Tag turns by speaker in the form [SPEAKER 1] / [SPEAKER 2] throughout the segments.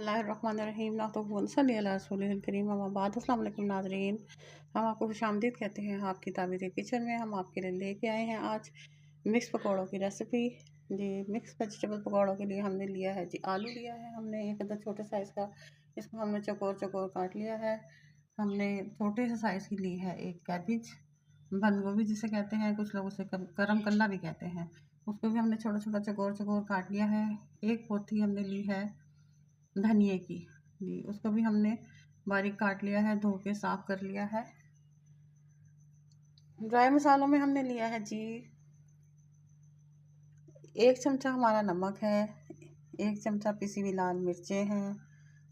[SPEAKER 1] बिस्मिल्लाहिर्रहमानिर्रहीम नातुबुनसली अला रसूलिल करीम अम्मा बाद। अस्सलाम वालेकुम नाज़रीन, हम आपको खुशामदीद कहते हैं आपकी ताबीर किचन में। हम आपके लिए लेके आए हैं आज मिक्स पकौड़ों की रेसिपी जी। मिक्स वेजिटेबल पकौड़ों के लिए हमने लिया है जी आलू लिया है हमने एक अदर छोटे साइज़ का। इसको हमने चौकोर चौकोर काट लिया है। हमने छोटे से साइज़ की ली है एक कैबिज, बंद गोभी जिसे कहते हैं, कुछ लोग उसे करम कल्ला भी कहते हैं। उसको भी हमने छोटा छोटा चौकोर चौकोर काट लिया है। एक पोथी हमने ली है धनिए की जी, उसको भी हमने बारीक काट लिया है, धो के साफ कर लिया है। ड्राई मसालों में हमने लिया है जी 1 चमचा हमारा नमक है, 1 चमचा पिसी हुई लाल मिर्चें हैं,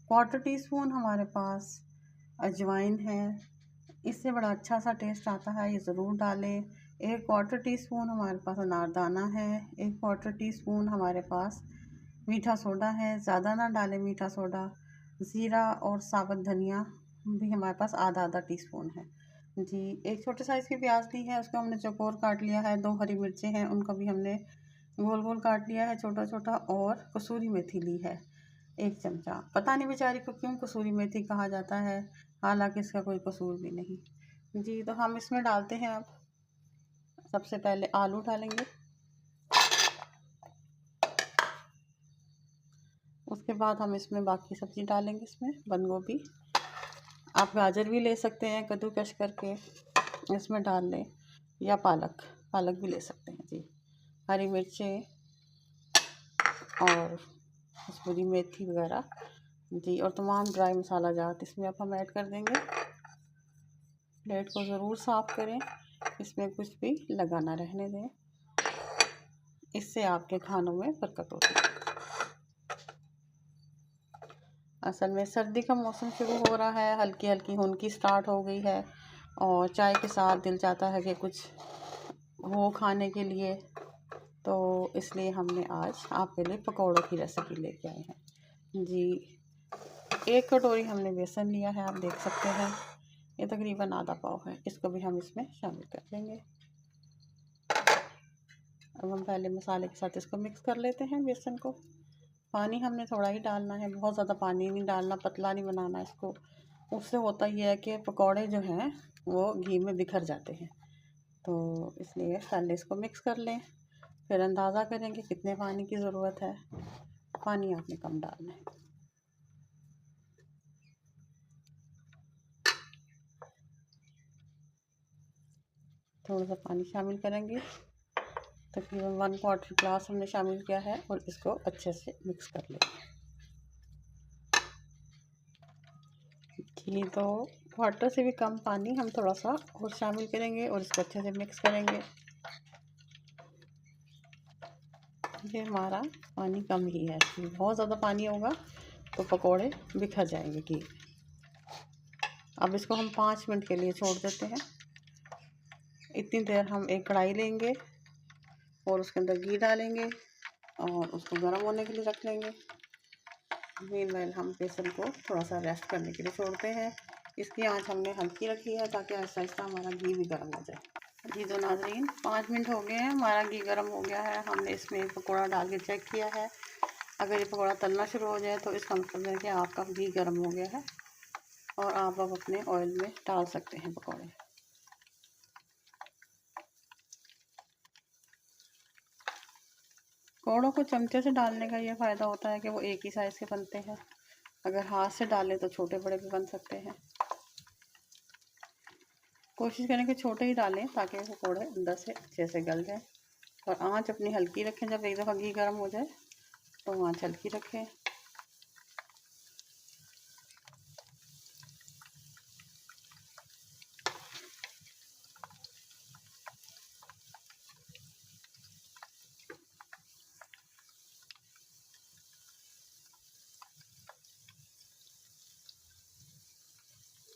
[SPEAKER 1] 1/4 टीस्पून हमारे पास अजवाइन है। इससे बड़ा अच्छा सा टेस्ट आता है, ये ज़रूर डालें। 1/4 टीस्पून हमारे पास अनारदाना है, 1/4 टीस्पून हमारे पास मीठा सोडा है, ज़्यादा ना डालें मीठा सोडा। ज़ीरा और साबुत धनिया भी हमारे पास आधा आधा टीस्पून है जी। एक छोटे साइज़ की प्याज ली है, उसको हमने चौकोर काट लिया है। 2 हरी मिर्चें हैं, उनको भी हमने गोल गोल काट लिया है छोटा छोटा। और कसूरी मेथी ली है 1 चमचा। पता नहीं बेचारी को क्यों कसूरी मेथी कहा जाता है, हालांकि इसका कोई कसूर भी नहीं जी। तो हम इसमें डालते हैं अब सबसे पहले आलू डालेंगे, उसके बाद हम इसमें बाकी सब्ज़ी डालेंगे। इसमें बंद गोभी, आप गाजर भी ले सकते हैं कद्दूकश करके इसमें डाल लें, या पालक भी ले सकते हैं जी। हरी मिर्चें और कसूरी मेथी वगैरह जी, और तमाम ड्राई मसाला जात इसमें अब हम ऐड कर देंगे। प्लेट को ज़रूर साफ़ करें, इसमें कुछ भी लगा ना रहने दें, इससे आपके खानों में बरकत होती है। असल में सर्दी का मौसम शुरू हो रहा है, हल्की हल्की हुनकी स्टार्ट हो गई है और चाय के साथ दिल चाहता है कि कुछ हो खाने के लिए, तो इसलिए हमने आज आपके लिए पकौड़ों की रेसिपी लेके आए हैं जी। 1 कटोरी हमने बेसन लिया है, आप देख सकते हैं, ये तकरीबन आधा पाव है। इसको भी हम इसमें शामिल कर देंगे। अब हम पहले मसाले के साथ इसको मिक्स कर लेते हैं बेसन को। पानी हमने थोड़ा ही डालना है, बहुत ज़्यादा पानी नहीं डालना, पतला नहीं बनाना इसको। उससे होता ये है कि पकौड़े जो हैं वो घी में बिखर जाते हैं, तो इसलिए पहले इसको मिक्स कर लें, फिर अंदाज़ा करें कि कितने पानी की ज़रूरत है। पानी आपने कम डालना है। थोड़ा सा पानी शामिल करेंगे, तकरीबन 1/4 ग्लास हमने शामिल किया है, और इसको अच्छे से मिक्स कर लेंगे जी। तो वाटर से भी कम पानी हम थोड़ा सा और शामिल करेंगे और इसको अच्छे से मिक्स करेंगे। ये हमारा पानी कम ही है, बहुत ज़्यादा पानी होगा तो पकोड़े बिखर जाएंगे घी। अब इसको हम 5 मिनट के लिए छोड़ देते हैं। इतनी देर हम एक कढ़ाई लेंगे और उसके अंदर घी डालेंगे और उसको गर्म होने के लिए रख लेंगे। मीनवाइल हम बेसन को थोड़ा सा रेस्ट करने के लिए छोड़ते हैं। इसकी आंच हमने हल्की रखी है ताकि आहिस्ता आहिस्ता हमारा घी भी गर्म हो जाए जी। तो नाज़रीन 5 मिनट हो गए हैं, हमारा घी गर्म हो गया है। हमने इसमें पकौड़ा डाल के चेक किया है, अगर ये पकौड़ा तलना शुरू हो जाए तो इसका मतलब है कि आपका घी गर्म हो गया है और आप अब अपने ऑयल में डाल सकते हैं पकौड़े। पकौड़ों को चमचे से डालने का ये फ़ायदा होता है कि वो एक ही साइज़ के बनते हैं, अगर हाथ से डालें तो छोटे बड़े भी बन सकते हैं। कोशिश करें कि छोटे ही डालें ताकि पकौड़े अंदर से अच्छे से गल जाएं। और आंच अपनी हल्की रखें, जब एक दफ़ा घी गर्म हो जाए तो आंच हल्की रखें।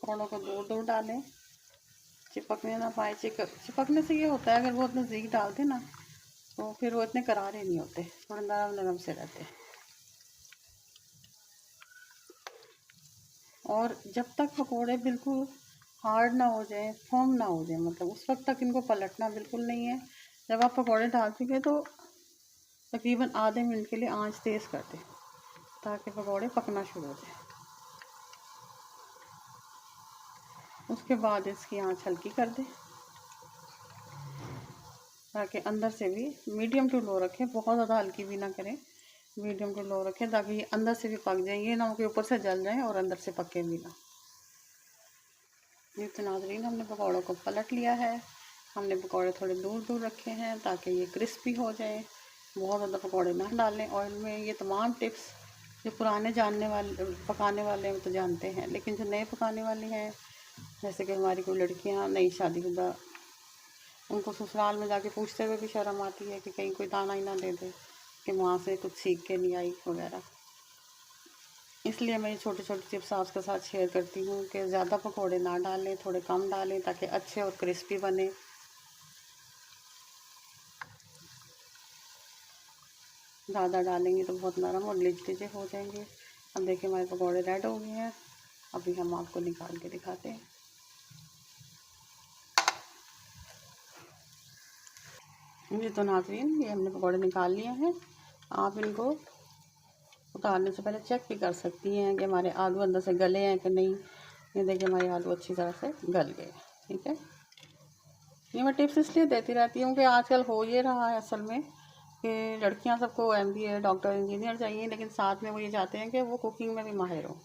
[SPEAKER 1] पकौड़ों को दूर दूर डालें, चिपकने ना पाए। चिपकने से ये होता है अगर बहुत नज़दीक डालते ना तो फिर वो इतने करारे नहीं होते, थोड़े नरम नरम से रहते हैं। और जब तक पकोड़े बिल्कुल हार्ड ना हो जाए, फर्म ना हो जाए, मतलब उस वक्त तक इनको पलटना बिल्कुल नहीं है। जब आप पकोड़े डाल चुके तो तकरीबन आधे मिनट के लिए आंच तेज़ कर दें ताकि पकौड़े पकना शुरू हो जाए। उसके बाद इसकी आंच हल्की कर दें ताकि अंदर से भी मीडियम टू लो रखें, बहुत ज़्यादा हल्की भी ना करें, मीडियम टू लो रखें ताकि ये अंदर से भी पक जाए, ये ना के ऊपर से जल जाए और अंदर से पके भी ना। ये तो नाज़रीन हमने पकौड़ों को पलट लिया है। हमने पकौड़े थोड़े दूर दूर रखे हैं ताकि ये क्रिस्पी हो जाए, बहुत ज़्यादा पकौड़े ना डालें ऑयल में। ये तमाम टिप्स जो पुराने जानने वाले पकाने वाले हैं वो तो जानते हैं, लेकिन जो नए पकाने वाले हैं, जैसे कि हमारी कोई लड़कियां नई शादीशुदा, उनको ससुराल में जाके पूछते हुए भी शर्म आती है कि कहीं कोई दाना ही ना दे दे कि वहाँ से कुछ सीख के नहीं आई वगैरह। इसलिए मैं ये छोटे छोटे टिप्स आपके साथ शेयर करती हूँ कि ज़्यादा पकौड़े ना डालें, थोड़े कम डालें ताकि अच्छे और क्रिस्पी बने। ज़्यादा डालेंगे तो बहुत नरम और लिजलिजे हो जाएंगे। अब देखिए हमारे पकौड़े रेड हो गए हैं, अभी हम आपको निकाल के दिखाते हैं। ये तो नाज़रीन ये हमने पकौड़े निकाल लिए हैं। आप इनको उतारने से पहले चेक भी कर सकती हैं कि हमारे आलू अंदर से गले हैं कि नहीं। ये देखिए हमारे आलू अच्छी तरह से गल गए, ठीक है। ये मैं टिप्स इसलिए देती रहती हूँ कि आजकल हो ये रहा है असल में कि लड़कियां सबको MBA डॉक्टर इंजीनियर चाहिए, लेकिन साथ में वो ये चाहते हैं कि वो कुकिंग में भी माहिर हो।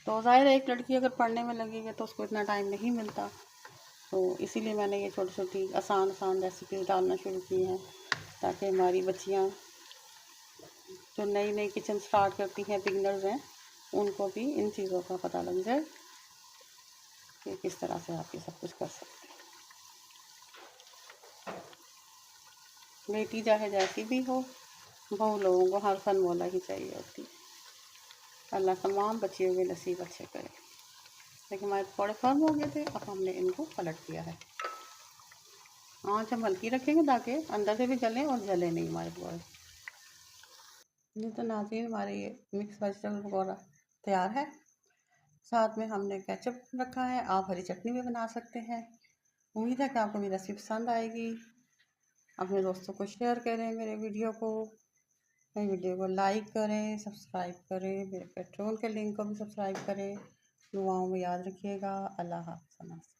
[SPEAKER 1] तो ज़ाहिर है एक लड़की अगर पढ़ने में लगेगी तो उसको इतना टाइम नहीं मिलता, तो इसीलिए मैंने ये छोटी छोटी आसान आसान रेसिपीज़ डालना शुरू की हैं ताकि हमारी बच्चियाँ जो नई नई किचन स्टार्ट करती हैं, बिगनर्स हैं, उनको भी इन चीज़ों का पता लग जाए कि किस तरह से आप ये सब कुछ कर सकते हैं। बेटी चाहे जैसी भी हो, बहू लोगों को हर फन मौला ही चाहिए होती है। अल्लाह तमाम बच्चियों के नसीब अच्छे करे। लेकिन हमारे थोड़े फर्म हो गए थे, अब हमने इनको पलट दिया है। आँच हम हल्की रखेंगे ताकि अंदर से भी जलें और जले नहीं हमारे पकौड़े। ये तो नाज़रीन हमारे ये मिक्स वेजिटेबल पकौड़ा तैयार है। साथ में हमने केचप रखा है, आप हरी चटनी भी बना सकते हैं। उम्मीद है कि आपको मेरी रेसिपी पसंद आएगी। अपने दोस्तों को शेयर करें मेरे वीडियो को, मेरी वीडियो को लाइक करें, सब्सक्राइब करें, मेरे पेट्रोल के लिंक को भी सब्सक्राइब करें। दुआओं में याद रखिएगा। अल्लाह हाफ़िज़।